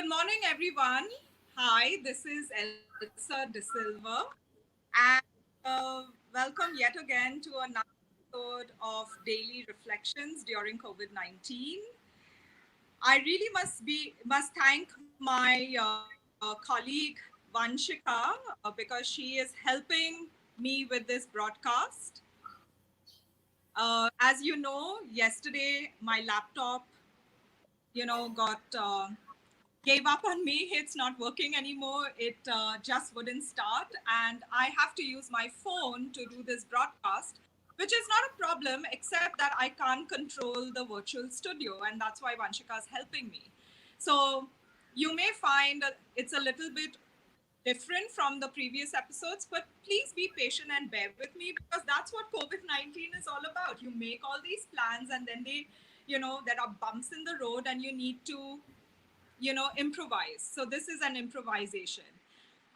Good morning, everyone. Hi, this is Elsa DeSilva, and welcome yet again to another episode of Daily Reflections during COVID-19. I really must thank my colleague Vanshika because she is helping me with this broadcast. As you know, yesterday my laptop, got gave up on me. It's not working anymore. It just wouldn't start. And I have to use my phone to do this broadcast, which is not a problem, except that I can't control the virtual studio. And that's why Vanshika is helping me. So you may find it's a little bit different from the previous episodes, but please be patient and bear with me because that's what COVID-19 is all about. You make all these plans and then there are bumps in the road and you need to improvise. So this is an improvisation.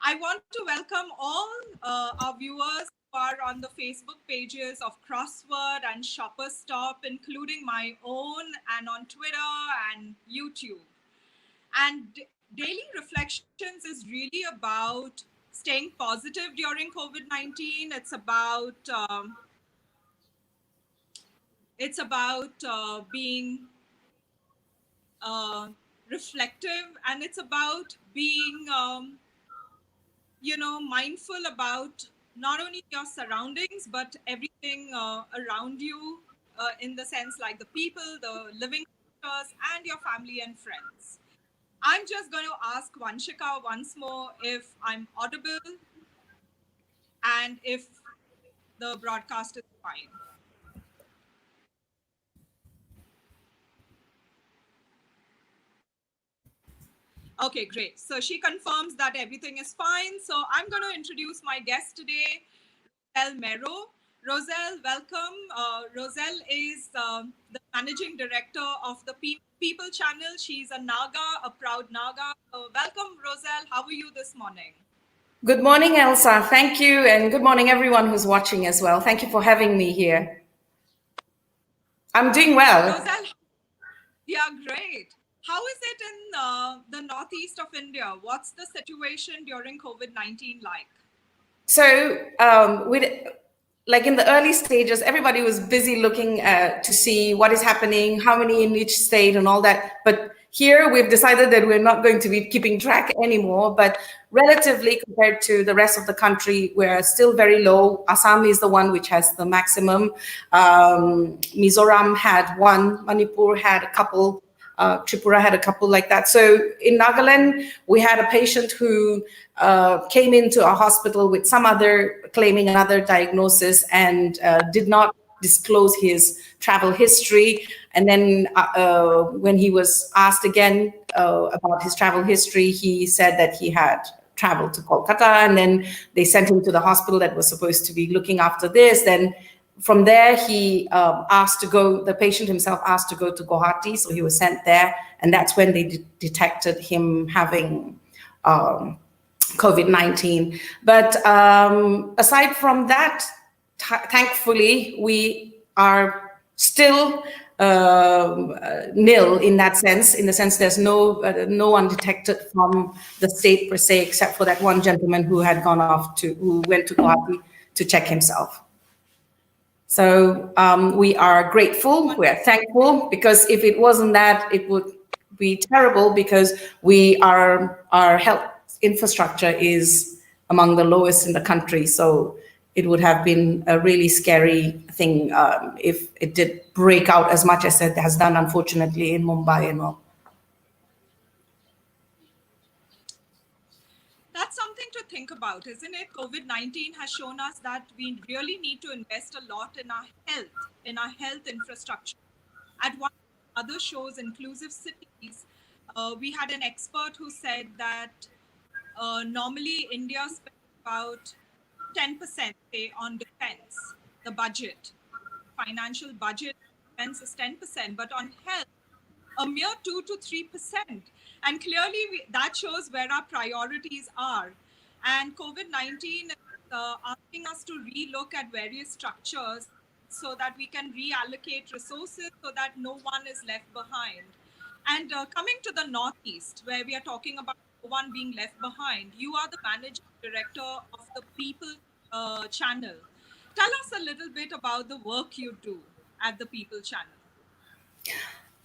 I want to welcome all our viewers who are on the Facebook pages of Crossword and Shopper Stop, including my own, and on Twitter and YouTube. And Daily Reflections is really about staying positive during COVID-19. It's about being reflective, and it's about being mindful about not only your surroundings but everything around you, in the sense like the people, the living creatures, and your family and friends. I'm just going to ask Vanshika once more if I'm audible and if the broadcast is fine. Okay, great. So she confirms that everything is fine. So I'm going to introduce my guest today, Rozelle Mero. Rozelle, welcome. Rozelle is the managing director of the People channel. She's a Naga, a proud Naga. Welcome, Rozelle. How are you this morning? Good morning, Elsa. Thank you. And good morning, everyone who's watching as well. Thank you for having me here. I'm doing well. Rozelle, yeah, great. How is it in the northeast of India? What's the situation during COVID-19 like? So, like in the early stages, everybody was busy looking to see what is happening, how many in each state, and all that. But here we've decided that we're not going to be keeping track anymore. But relatively compared to the rest of the country, we're still very low. Assam is the one which has the maximum. Mizoram had one. Manipur had a couple. Tripura had a couple like that. So in Nagaland, we had a patient who came into our hospital with some other, claiming another diagnosis, and did not disclose his travel history. And then when he was asked again about his travel history, he said that he had traveled to Kolkata, and then they sent him to the hospital that was supposed to be looking after this. Then from there, he the patient himself asked to go to Guwahati, so he was sent there, and that's when they detected him having COVID-19. But aside from that, thankfully, we are still nil in that sense, in the sense there's no one detected from the state per se, except for that one gentleman who went to Guwahati to check himself. So we are grateful, we are thankful, because if it wasn't that, it would be terrible, because our health infrastructure is among the lowest in the country. So it would have been a really scary thing if it did break out as much as it has done, unfortunately, in Mumbai and all. That's something to think about, isn't it? COVID-19 has shown us that we really need to invest a lot in our health infrastructure. At one of the other shows, Inclusive Cities, we had an expert who said that normally India spends about 10% say on defense, the budget, financial budget defense is 10%, but on health, a mere 2 to 3%. And clearly that shows where our priorities are. And COVID-19 is asking us to relook at various structures so that we can reallocate resources so that no one is left behind. And coming to the Northeast, where we are talking about no one being left behind, you are the managing director of the People channel. Tell us a little bit about the work you do at the People channel.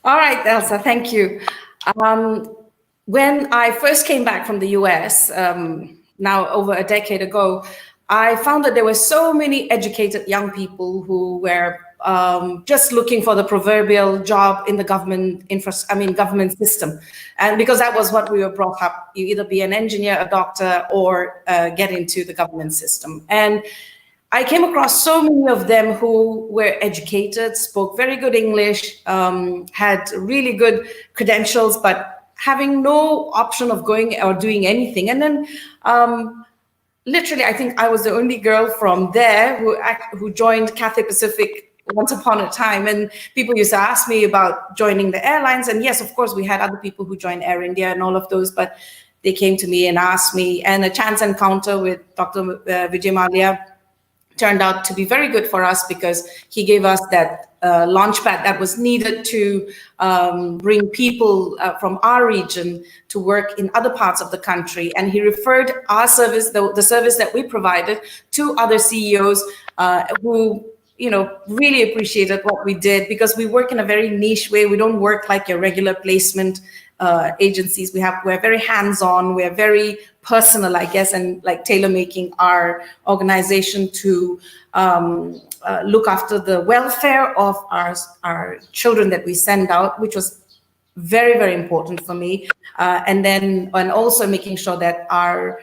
All right, Elsa, thank you. When I first came back from the US, now over a decade ago, I found that there were so many educated young people who were just looking for the proverbial job in the government system. And because that was what we were brought up, you either be an engineer, a doctor, or get into the government system. And I came across so many of them who were educated, spoke very good English, had really good credentials, but having no option of going or doing anything. And then literally, I think I was the only girl from there who joined Cathay Pacific once upon a time. And people used to ask me about joining the airlines. And yes, of course, we had other people who joined Air India and all of those, but they came to me and asked me. And a chance encounter with Dr. Vijay Mallya turned out to be very good for us, because he gave us that launchpad that was needed to bring people from our region to work in other parts of the country. And he referred our service, the service that we provided, to other CEOs who really appreciated what we did, because we work in a very niche way. We don't work like your regular placement agencies. We're very hands-on, we're very personal, I guess, and like tailor-making our organization to look after the welfare of our children that we send out, which was very, very important for me. And also making sure that our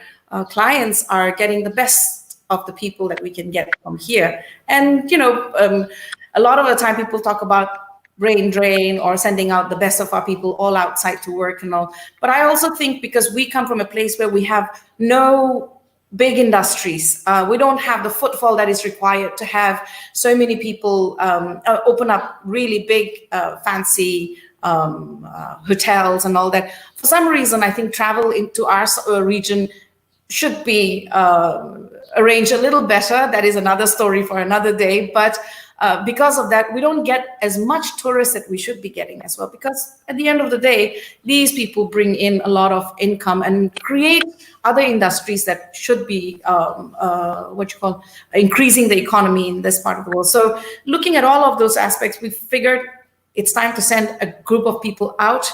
clients are getting the best of the people that we can get from here. And, a lot of the time people talk about brain drain or sending out the best of our people all outside to work and all. But I also think, because we come from a place where we have no big industries, we don't have the footfall that is required to have so many people open up really big, fancy hotels and all that. For some reason, I think travel into our region should be arranged a little better. That is another story for another day. But because of that, we don't get as much tourists that we should be getting as well, because at the end of the day, these people bring in a lot of income and create other industries that should be increasing the economy in this part of the world. So looking at all of those aspects, we figured it's time to send a group of people out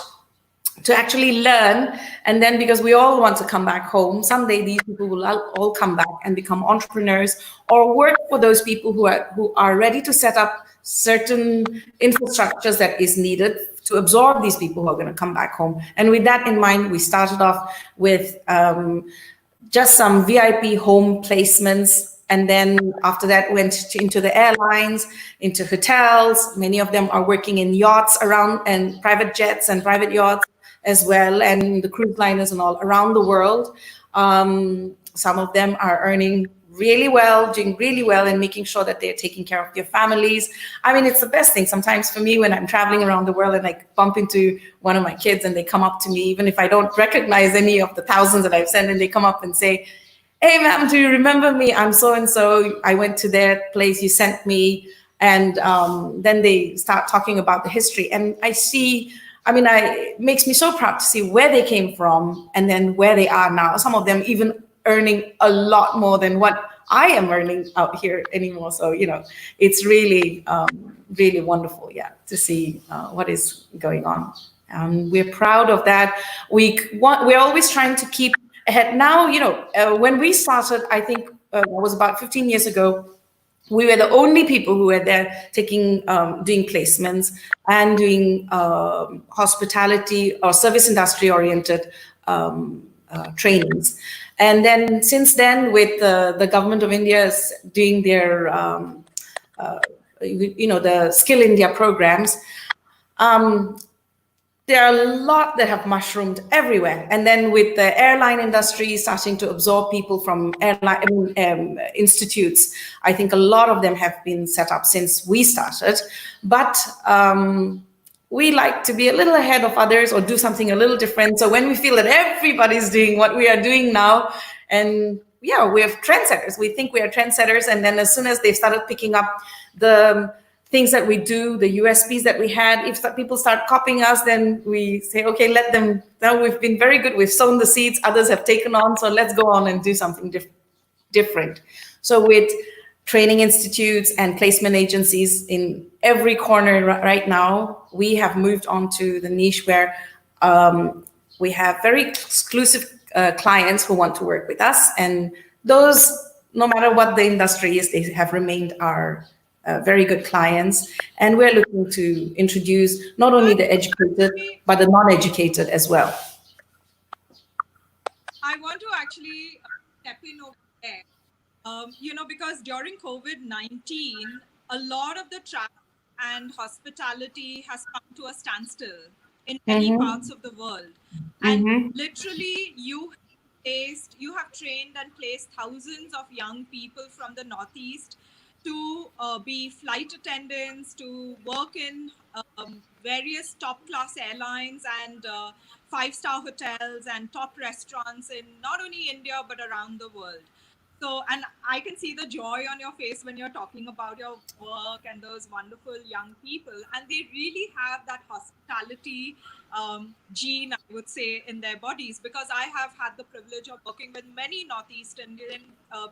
to actually learn. And then, because we all want to come back home, someday these people will all come back and become entrepreneurs, or work for those people who are ready to set up certain infrastructures that is needed to absorb these people who are going to come back home. And with that in mind, we started off with just some VIP home placements. And then after that, went into the airlines, into hotels. Many of them are working in yachts around, and private jets and private yachts as well, and the cruise liners and all around the world. Some of them are earning really well, doing really well, and making sure that they're taking care of their families. I mean, it's the best thing sometimes for me when I'm traveling around the world and I bump into one of my kids and they come up to me, even if I don't recognize any of the thousands that I've sent, and they come up and say, "Hey, ma'am, do you remember me? I'm so-and-so. I went to their place, you sent me." And then they start talking about the history. And it makes me so proud to see where they came from and then where they are now. Some of them even earning a lot more than what I am earning out here anymore. So, it's really, really wonderful, to see what is going on. We're proud of that. We're always trying to keep ahead. Now, when we started, I think it was about 15 years ago, we were the only people who were there doing placements and doing hospitality or service industry oriented trainings. And then since then, with the government of India doing their, the Skill India programs, there are a lot that have mushroomed everywhere. And then with the airline industry starting to absorb people from airline institutes, I think a lot of them have been set up since we started. But we like to be a little ahead of others or do something a little different. So when we feel that everybody's doing what we are doing now, and we're trendsetters, we think we are trendsetters. And then as soon as they started picking up the things that we do, the USPs that we had. If people start copying us, then we say, okay, let them. Now we've been very good. We've sown the seeds. Others have taken on. So let's go on and do something different. So with training institutes and placement agencies in every corner right now, we have moved on to the niche where we have very exclusive clients who want to work with us. And those, no matter what the industry is, they have remained our very good clients. And we're looking to introduce not only the educated, but the non-educated as well. I want to actually step in over there. Because during COVID-19, a lot of the travel and hospitality has come to a standstill in many parts of the world. And literally, you have trained and placed thousands of young people from the Northeast to be flight attendants, to work in various top-class airlines and five-star hotels and top restaurants in not only India, but around the world. So, and I can see the joy on your face when you're talking about your work and those wonderful young people. And they really have that hospitality gene, I would say, in their bodies, because I have had the privilege of working with many Northeast Indian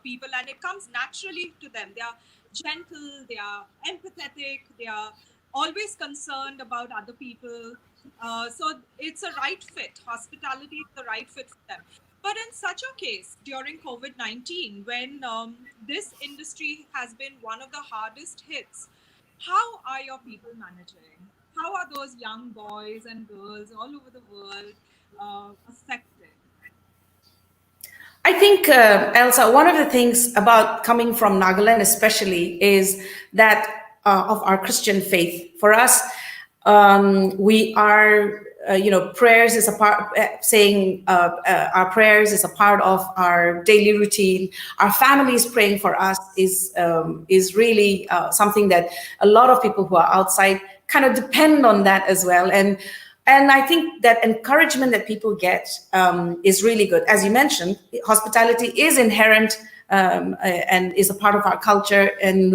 people, and it comes naturally to them. They are gentle, they are empathetic, they are always concerned about other people. So it's a right fit. Hospitality is the right fit for them. But in such a case, during COVID-19, when this industry has been one of the hardest hits, how are your people managing? How are those young boys and girls all over the world affected? I think, Elsa, one of the things about coming from Nagaland especially is that of our Christian faith. For us, we are, prayers is a part, saying our prayers is a part of our daily routine. Our families praying for us is really something that a lot of people who are outside kind of depend on that as well. And I think that encouragement that people get is really good. As you mentioned, hospitality is inherent and is a part of our culture. And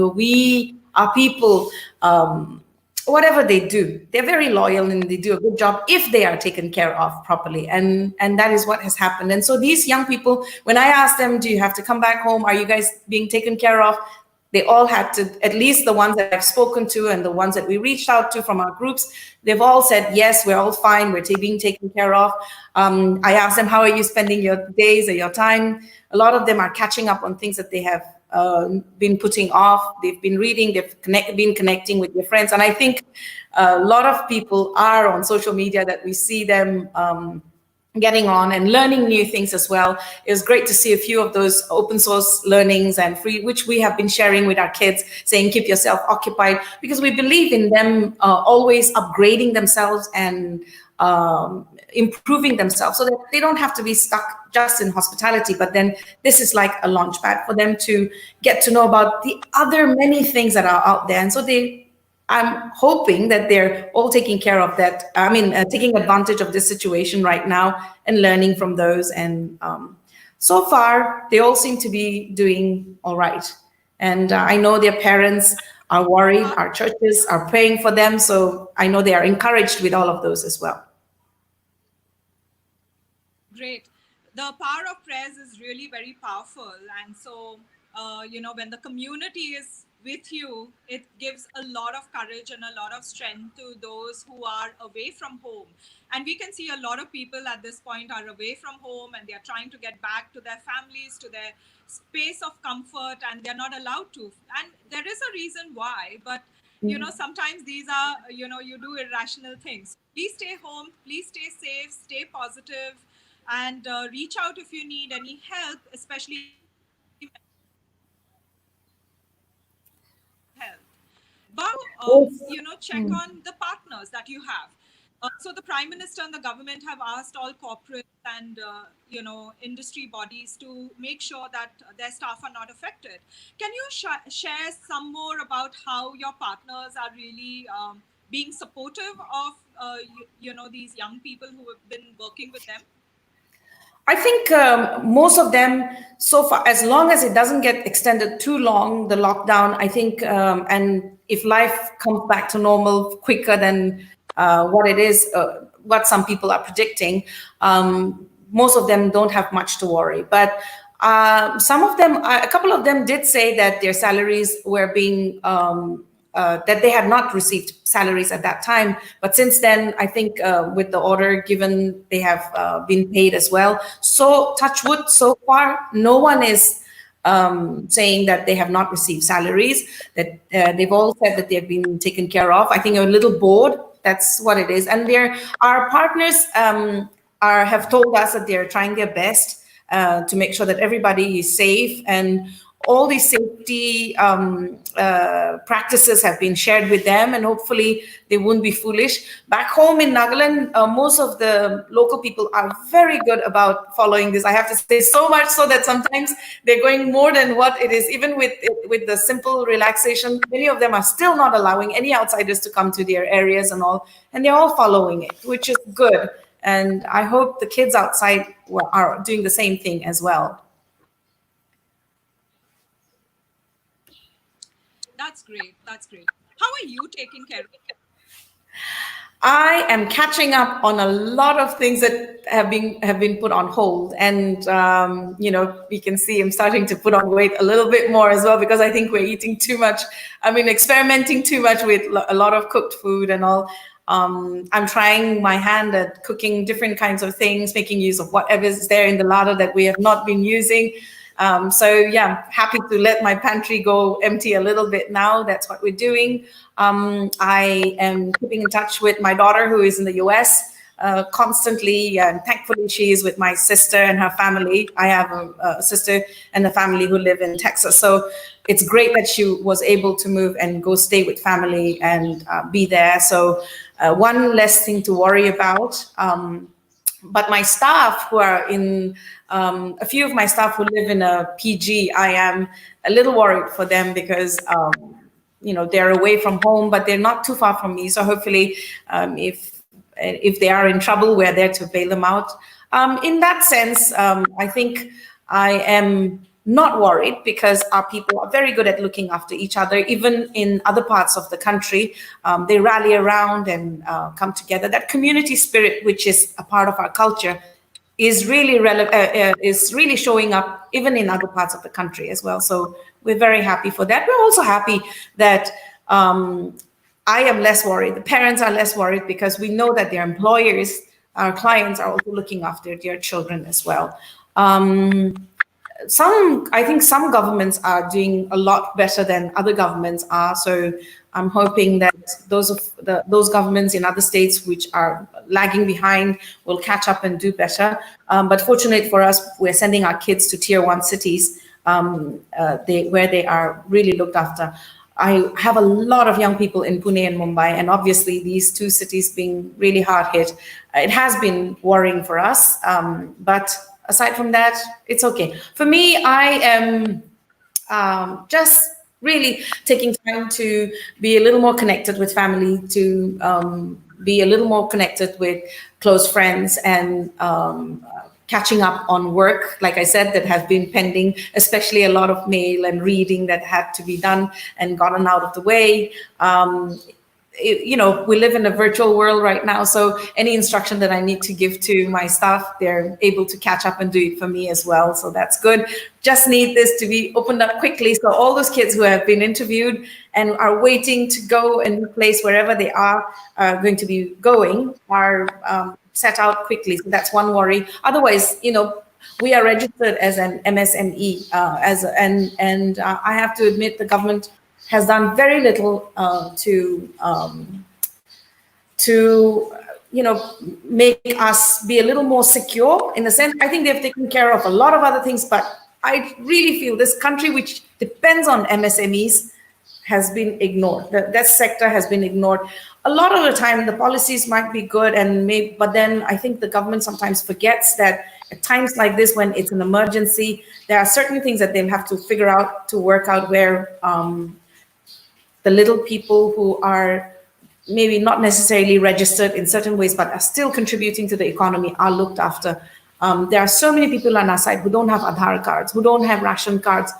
our people, whatever they do, they're very loyal and they do a good job if they are taken care of properly. And that is what has happened. And so these young people, when I ask them, do you have to come back home? Are you guys being taken care of? They all had to, at least the ones that I've spoken to and the ones that we reached out to from our groups, they've all said, yes, we're all fine. We're being taken care of. I asked them, how are you spending your days or your time? A lot of them are catching up on things that they have been putting off. They've been reading, been connecting with their friends. And I think a lot of people are on social media that we see them getting on and learning new things as well. It was great to see a few of those open source learnings and free, which we have been sharing with our kids, saying keep yourself occupied, because we believe in them always upgrading themselves and improving themselves so that they don't have to be stuck just in hospitality, but then this is like a launch pad for them to get to know about the other many things that are out there. And so I'm hoping that they're all taking care of that. I mean, taking advantage of this situation right now and learning from those. And so far, they all seem to be doing all right. And I know their parents are worried. Our churches are praying for them. So I know they are encouraged with all of those as well. Great. The power of prayers is really very powerful. And so, when the community is with you, it gives a lot of courage and a lot of strength to those who are away from home. And we can see a lot of people at this point are away from home and they're trying to get back to their families, to their space of comfort, and they're not allowed to. And there is a reason why, but sometimes these are, you do irrational things. Please stay home, please stay safe, stay positive, and reach out if you need any help, especially health. But check on the partners that you have. So the Prime Minister and the government have asked all corporates and industry bodies to make sure that their staff are not affected. Can you share some more about how your partners are really being supportive of these young people who have been working with them? I think most of them so far, as long as it doesn't get extended too long, the lockdown, I think, and if life comes back to normal quicker than what it is, what some people are predicting, most of them don't have much to worry. But some of them, a couple of them did say that their salaries were being that they had not received salaries at that time. But since then, I think with the order given, they have been paid as well. So touch wood, so far, no one is saying that they have not received salaries, that they've all said that they've been taken care of. I think a little bored, that's what it is. And our partners have told us that they're trying their best to make sure that everybody is safe, and all these safety practices have been shared with them, and hopefully they won't be foolish. Back home in Nagaland, most of the local people are very good about following this. I have to say, so much so that sometimes they're going more than what it is. Even with the simple relaxation, many of them are still not allowing any outsiders to come to their areas and all, and they're all following it, which is good. And I hope the kids outside are doing the same thing as well. That's great. That's great. How are you taking care of it? I am catching up on a lot of things that have been put on hold, and we can see I'm starting to put on weight a little bit more as well, because I think we're eating too much. I mean, experimenting too much with a lot of cooked food and all. I'm trying my hand at cooking different kinds of things, making use of whatever is there in the larder that we have not been using. So yeah, happy to let my pantry go empty a little bit now. That's what we're doing. I am keeping in touch with my daughter, who is in the US, constantly, and thankfully she is with my sister and her family. I have a sister and a family who live in Texas, so it's great that she was able to move and go stay with family and be there. So one less thing to worry about. But my staff who are in, a few of my staff who live in a PG, I am a little worried for them, because they're away from home, but they're not too far from me. So hopefully, if they are in trouble, we're there to bail them out. In that sense, I think I am not worried, because our people are very good at looking after each other. Even in other parts of the country, they rally around and come together. That community spirit, which is a part of our culture, is really is really showing up even in other parts of the country as well. So we're very happy for that. We're also happy that I am less worried. The parents are less worried, because we know that their employers, our clients, are also looking after their children as well. I think some governments are doing a lot better than other governments are. So I'm hoping that those governments in other states which are lagging behind will catch up and do better. But fortunately for us, we're sending our kids to tier 1 cities where they are really looked after. I have a lot of young people in Pune and Mumbai, and obviously these two cities being really hard hit, it has been worrying for us. But aside from that, it's okay. For me, I am just really taking time to be a little more connected with family, to be a little more connected with close friends, and catching up on work, like I said, that have been pending, especially a lot of mail and reading that had to be done and gotten out of the way. We live in a virtual world right now, so any instruction that I need to give to my staff, they're able to catch up and do it for me as well. So that's good. Just need this to be opened up quickly, so all those kids who have been interviewed and are waiting to go and place wherever they are going to be going are set out quickly. So that's one worry. Otherwise, we are registered as an MSME, and I have to admit the government has done very little to make us be a little more secure. In a sense, I think they've taken care of a lot of other things, but I really feel this country, which depends on MSMEs, has been ignored. That sector has been ignored. A lot of the time, the policies might be good, but then I think the government sometimes forgets that at times like this, when it's an emergency, there are certain things that they'll have to figure out, to work out, where the little people who are maybe not necessarily registered in certain ways, but are still contributing to the economy, are looked after. There are so many people on our side who don't have Aadhaar cards, who don't have ration cards.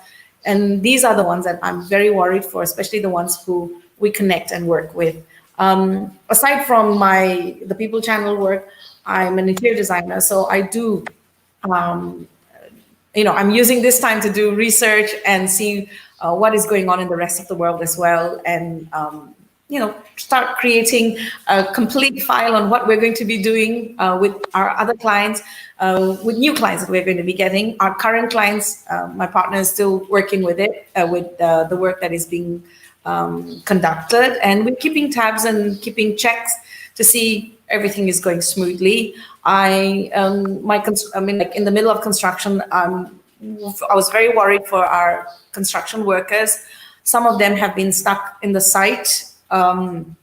And these are the ones that I'm very worried for, especially the ones who we connect and work with. Aside from the People Channel work, I'm an interior designer, so I do, I'm using this time to do research and see what is going on in the rest of the world as well, and start creating a complete file on what we're going to be doing with our other clients, with new clients that we're going to be getting. Our current clients, my partner is still working with it, with the work that is being conducted, and we're keeping tabs and keeping checks to see everything is going smoothly. Like in the middle of construction, I was very worried for our construction workers. Some of them have been stuck in the site, and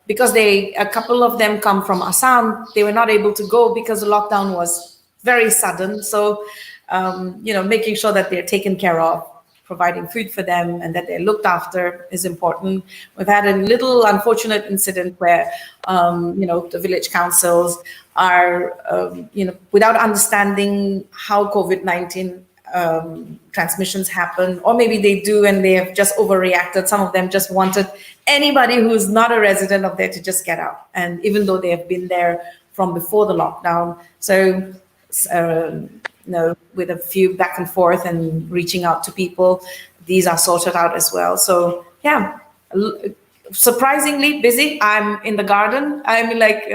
because a couple of them come from Assam, they were not able to go because the lockdown was very sudden. So, making sure that they're taken care of, providing food for them, and that they're looked after is important. We've had a little unfortunate incident where, the village councils are, without understanding how COVID-19 transmissions happen, or maybe they do and they have just overreacted. Some of them just wanted anybody who's not a resident of there to just get out, and even though they have been there from before the lockdown. So, with a few back and forth and reaching out to people, these are sorted out as well. So yeah, surprisingly busy. I'm in the garden. I'm like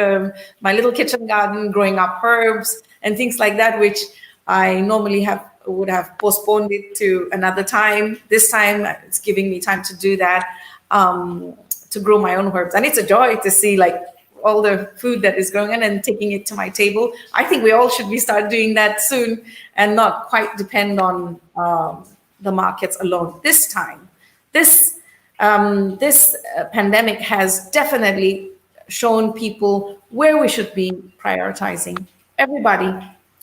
my little kitchen garden, growing up herbs and things like that, which I normally would have postponed it to another time. This time it's giving me time to do that, to grow my own herbs. And it's a joy to see like all the food that is growing in and taking it to my table. I think we all should start doing that soon and not quite depend on the markets alone. This time, this pandemic has definitely shown people where we should be prioritizing. Everybody,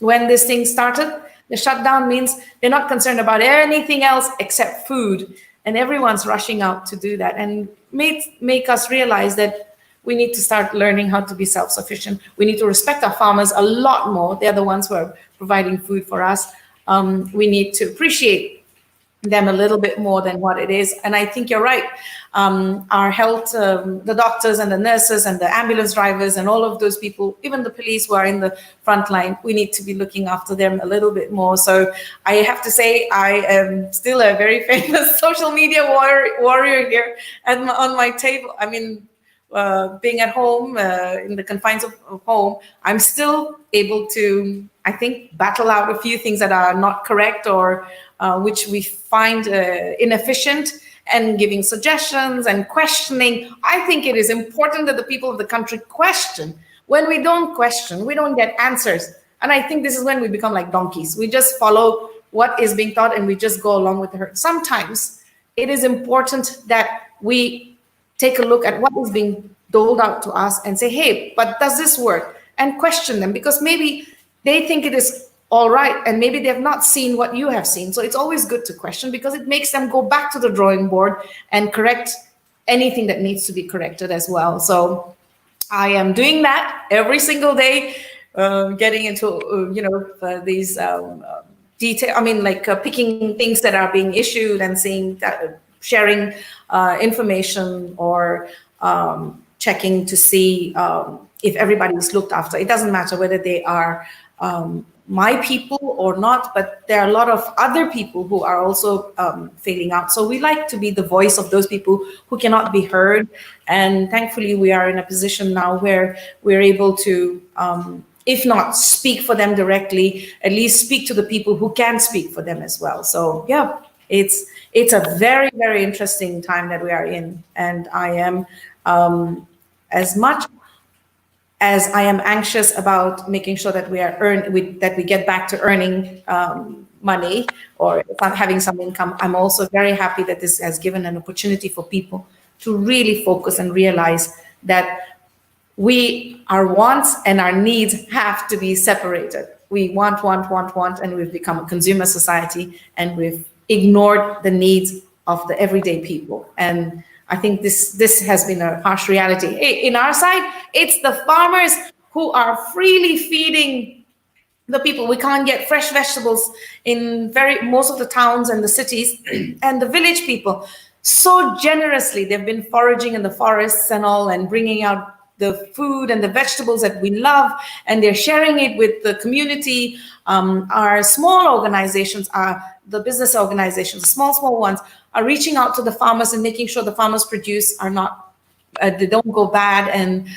when this thing started, the shutdown means they're not concerned about anything else except food. And everyone's rushing out to do that, and make us realize that we need to start learning how to be self-sufficient. We need to respect our farmers a lot more. They're the ones who are providing food for us. We need to appreciate them a little bit more than what it is. And I think you're right. Our health, the doctors and the nurses and the ambulance drivers and all of those people, even the police who are in the front line, we need to be looking after them a little bit more. So I have to say, I am still a very famous social media warrior here on my table. I mean, being at home, in the confines of home, I'm still able to, I think, battle out a few things that are not correct or which we find inefficient, and giving suggestions and questioning. I think it is important that the people of the country question. When we don't question, we don't get answers. And I think this is when we become like donkeys. We just follow what is being taught and we just go along with the herd. Sometimes it is important that we take a look at what is being doled out to us and say, hey, but does this work? And question them, because maybe they think it is all right, and maybe they have not seen what you have seen. So it's always good to question, because it makes them go back to the drawing board and correct anything that needs to be corrected as well. So I am doing that every single day, getting into these detail. I mean, like picking things that are being issued and seeing that, sharing information, or checking to see if everybody is looked after. It doesn't matter whether they are my people or not, but there are a lot of other people who are also failing out. So we like to be the voice of those people who cannot be heard. And thankfully, we are in a position now where we're able to, if not speak for them directly, at least speak to the people who can speak for them as well. So yeah, it's a very, very interesting time that we are in. And I am, as much as I am anxious about making sure that that we get back to earning money or having some income, I'm also very happy that this has given an opportunity for people to really focus and realize that our wants and our needs have to be separated. We want, and we've become a consumer society, and we've ignored the needs of the everyday people. And I think this has been a harsh reality. In our side, it's the farmers who are freely feeding the people. We can't get fresh vegetables in most of the towns and the cities, and the village people so generously, they've been foraging in the forests and all, and bringing out the food and the vegetables that we love, and they're sharing it with the community. Our small organizations, the business organizations, the small ones, are reaching out to the farmers and making sure the farmers produce are not they don't go bad, and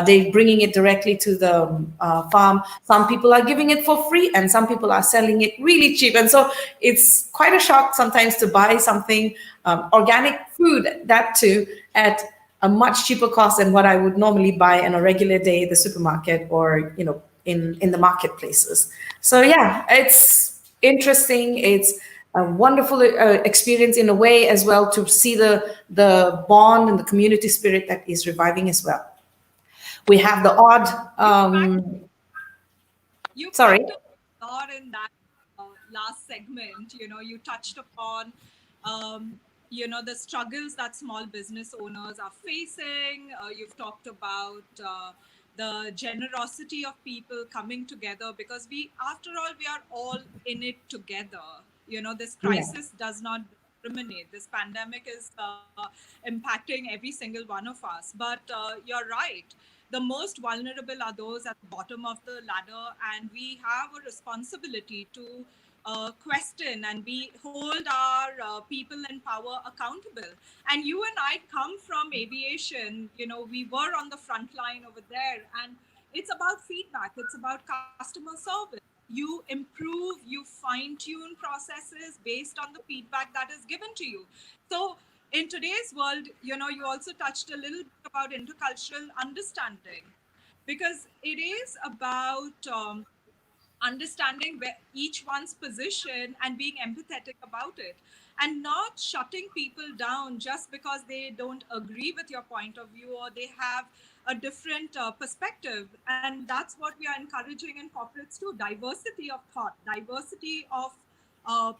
they're bringing it directly to the farm. Some people are giving it for free, and some people are selling it really cheap. And so it's quite a shock sometimes to buy something, organic food, that too, at a much cheaper cost than what I would normally buy on a regular day at the supermarket or, in the marketplaces. So yeah, it's interesting. It's a wonderful experience in a way as well, to see the bond and the community spirit that is reviving as well. We have the odd. You Sorry. packed a lot in that last segment. You touched upon, the struggles that small business owners are facing. You've talked about the generosity of people coming together, because after all, we are all in it together. This crisis does not discriminate. This pandemic is impacting every single one of us. But you're right. The most vulnerable are those at the bottom of the ladder, and we have a responsibility to question and hold our people in power accountable. And you and I come from aviation. We were on the front line over there, and it's about feedback. It's about customer service. You improve, you fine-tune processes based on the feedback that is given to you. So in today's world, you also touched a little bit about intercultural understanding, because it is about understanding where each one's position and being empathetic about it, and not shutting people down just because they don't agree with your point of view, or they have a different perspective. And that's what we are encouraging in corporates too: diversity of thought, diversity of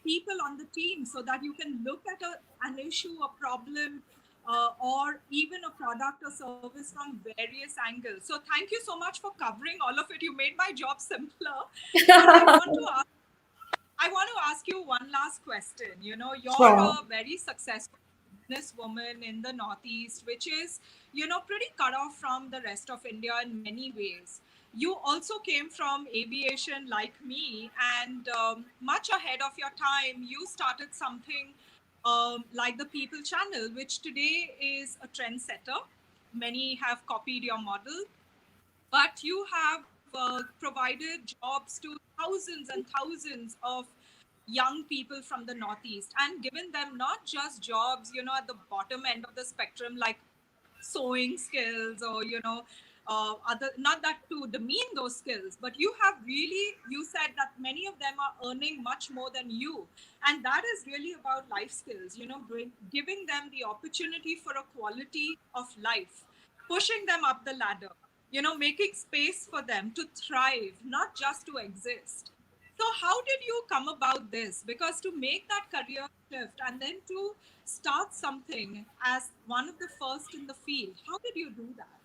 people on the team, so that you can look at an issue, a problem, or even a product or service from various angles. So thank you so much for covering all of it. You made my job simpler. I want to ask you one last question. You're a very successful businesswoman in the Northeast, which is, pretty cut off from the rest of India in many ways. You also came from aviation like me, and much ahead of your time, you started something like the People Channel, which today is a trendsetter. Many have copied your model, but you have provided jobs to thousands and thousands of young people from the Northeast, and given them not just jobs, at the bottom end of the spectrum, like sewing skills, or other, not that to demean those skills, but you said that many of them are earning much more than you, and that is really about life skills, giving them the opportunity for a quality of life, pushing them up the ladder, making space for them to thrive, not just to exist. So how did you come about this? Because to make that career shift and then to start something as one of the first in the field, how did you do that?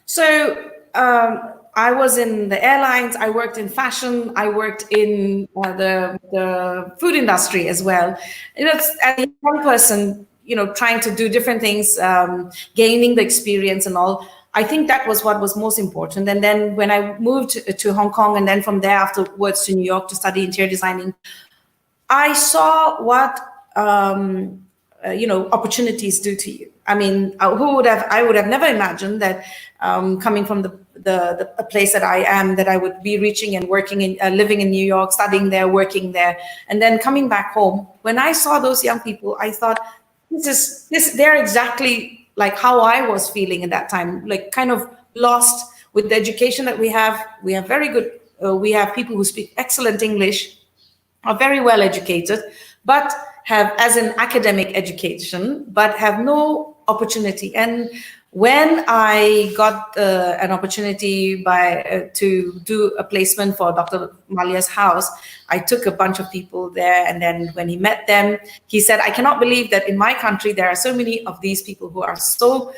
So I was in the airlines, I worked in fashion, I worked in the food industry as well. As a young person, trying to do different things, gaining the experience and all. I think that was what was most important. And then when I moved to Hong Kong, and then from there afterwards to New York to study interior designing, I saw what opportunities do to you. I mean, I would have never imagined that coming from the place that I am, that I would be reaching and working in, living in New York, studying there, working there, and then coming back home. When I saw those young people, I thought, they're exactly like how I was feeling at that time, like kind of lost with the education that we have. We have very good, we have people who speak excellent English, are very well educated, but have as an academic education, but have no opportunity. And when I got an opportunity to do a placement for Dr. Malia's house, I took a bunch of people there. And then when he met them, he said, I cannot believe that in my country, there are so many of these people who are so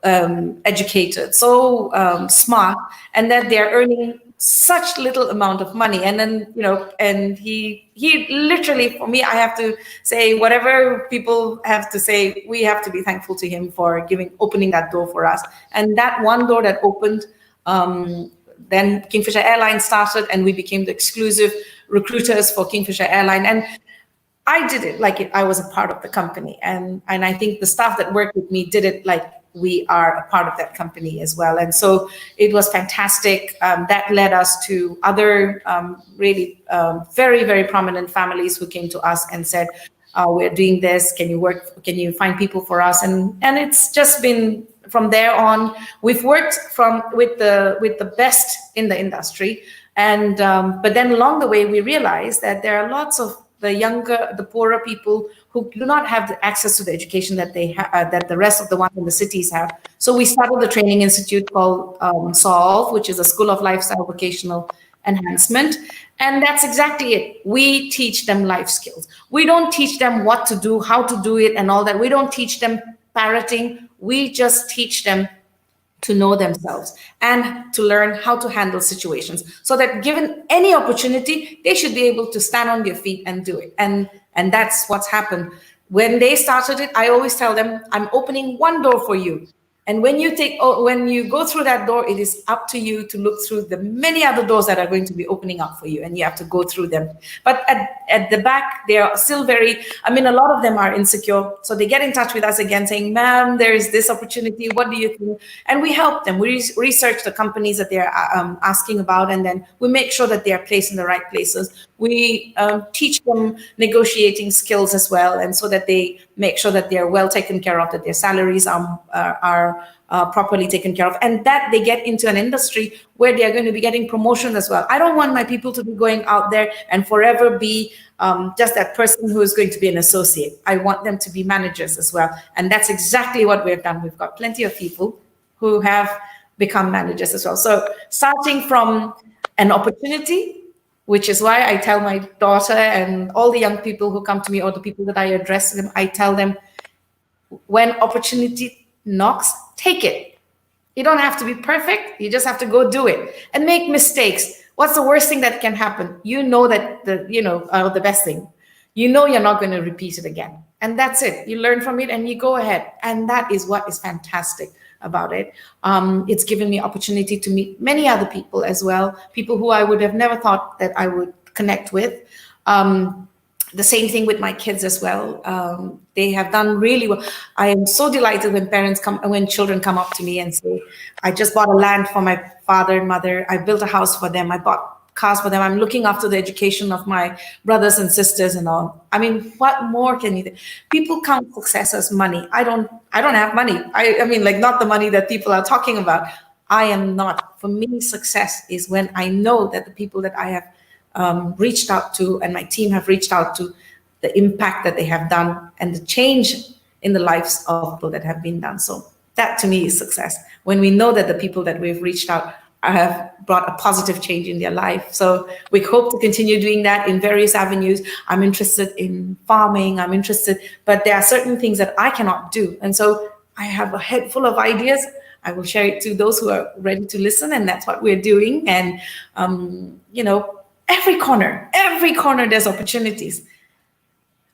educated, so smart, and that they're earning such little amount of money. And then, and he literally, for me, I have to say, whatever people have to say, we have to be thankful to him for opening that door for us. And that one door that opened, then Kingfisher Airlines started, and we became the exclusive recruiters for Kingfisher Airline. And I did it like I was a part of the company. And I think the staff that worked with me did it like we are a part of that company as well. And so it was fantastic. That led us to other really very, very prominent families who came to us and said, we're doing this. Can you find people for us? And it's just been, from there on, we've worked with the best in the industry. And but then along the way, we realized that there are lots of the poorer people who do not have the access to the education that they that the rest of the ones in the cities have. So we started the training institute called Solve, which is a School of Lifestyle Vocational Enhancement. And that's exactly it. We teach them life skills. We don't teach them what to do, how to do it, and all that. We don't teach them parroting. We just teach them to know themselves and to learn how to handle situations, so that given any opportunity, they should be able to stand on their feet and do it. And that's what's happened. When they started it, I always tell them, I'm opening one door for you. And when you go through that door, it is up to you to look through the many other doors that are going to be opening up for you, and you have to go through them. But at the back, they are still a lot of them are insecure. So they get in touch with us again saying, ma'am, there is this opportunity. What do you think? And we help them. We research the companies that they're asking about, and then we make sure that they are placed in the right places. We teach them negotiating skills as well, and so that they make sure that they're well taken care of, that their salaries are properly taken care of, and that they get into an industry where they are going to be getting promotion as well. I don't want my people to be going out there and forever be just that person who is going to be an associate. I want them to be managers as well. And that's exactly what we've done. We've got plenty of people who have become managers as well. So starting from an opportunity, which is why I tell my daughter and all the young people who come to me, or the people that I address them, I tell them, when opportunity knocks, take it. You don't have to be perfect. You just have to go do it and make mistakes. What's the worst thing that can happen? You know that the best thing. You know you're not going to repeat it again. And that's it. You learn from it and you go ahead. And that is what is fantastic about it. It's given me opportunity to meet many other people as well, people who I would have never thought that I would connect with. The same thing with my kids as well. They have done really well. I am so delighted when children come up to me and say, I just bought a land for my father and mother. I built a house for them. I bought cars for them. I'm looking after the education of my brothers and sisters and all. I mean, what more can you do? People count success as money. I don't have money. I mean, like, not the money that people are talking about. I am not. For me, success is when I know that the people that I have reached out to, and my team have reached out to, the impact that they have done and the change in the lives of people that have been done. So that to me is success, when we know that the people that we've reached out have brought a positive change in their life. So we hope to continue doing that in various avenues. I'm interested in farming, but there are certain things that I cannot do. And so I have a head full of ideas. I will share it to those who are ready to listen, and that's what we're doing. And every corner there's opportunities.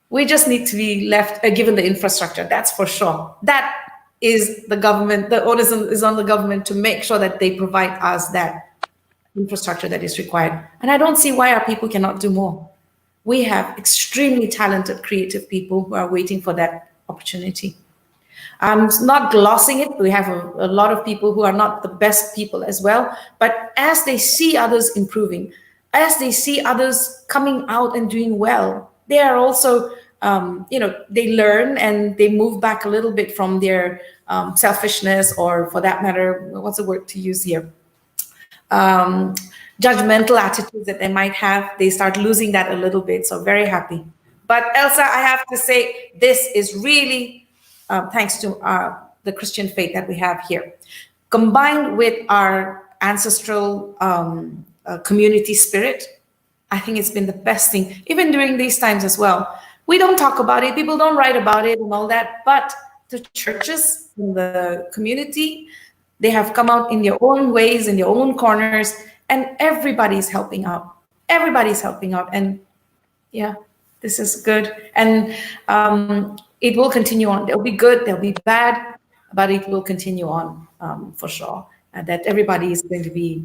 We just need to be given the infrastructure, that's for sure. That is the government, the onus is on the government to make sure that they provide us that infrastructure that is required. And I don't see why our people cannot do more. We have extremely talented, creative people who are waiting for that opportunity. I'm not glossing it. We have a lot of people who are not the best people as well. But as they see others improving, as they see others coming out and doing well, they are also, they learn and they move back a little bit from their selfishness, or for that matter, what's the word to use here? Judgmental attitudes that they might have. They start losing that a little bit. So very happy. But Elsa, I have to say, this is really thanks to the Christian faith that we have here, combined with our ancestral community spirit. I think it's been the best thing, even during these times as well. We don't talk about it, people don't write about it and all that, but the churches in the community, they have come out in their own ways, in their own corners, and everybody's helping out. Everybody's helping out. And yeah, this is good. And it will continue on. There'll be good, there'll be bad, but it will continue on for sure. And that everybody is going to be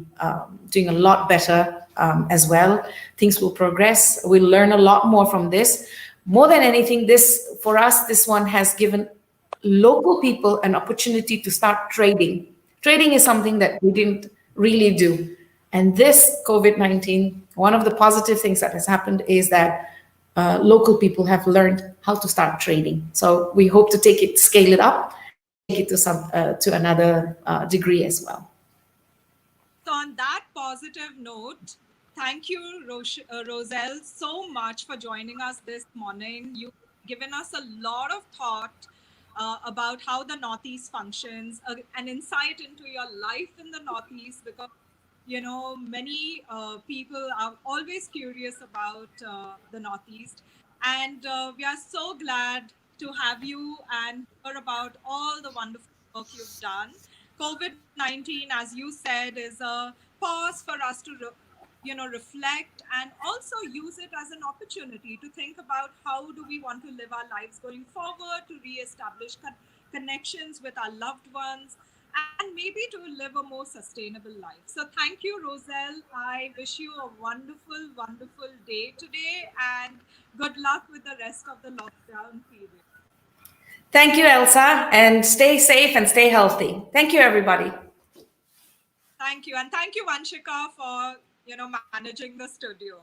doing a lot better as well. Things will progress. We'll learn a lot more from this. More than anything, this, for us, this one has given local people an opportunity to start trading. Trading is something that we didn't really do. And this COVID-19, one of the positive things that has happened is that local people have learned how to start trading. So we hope to take it, scale it up, take it to another degree as well. So on that positive note, thank you, Rozelle, so much for joining us this morning. You've given us a lot of thought about how the Northeast functions, an insight into your life in the Northeast, because many people are always curious about the Northeast. And we are so glad to have you and hear about all the wonderful work you've done. COVID-19, as you said, is a pause for us to reflect and also use it as an opportunity to think about how do we want to live our lives going forward, to re-establish connections with our loved ones, and maybe to live a more sustainable life. So thank you, Rozelle. I wish you a wonderful, wonderful day today, and good luck with the rest of the lockdown period. Thank you, Elsa, and stay safe and stay healthy. Thank you, everybody. Thank you. And thank you, Vanshika, for managing the studio.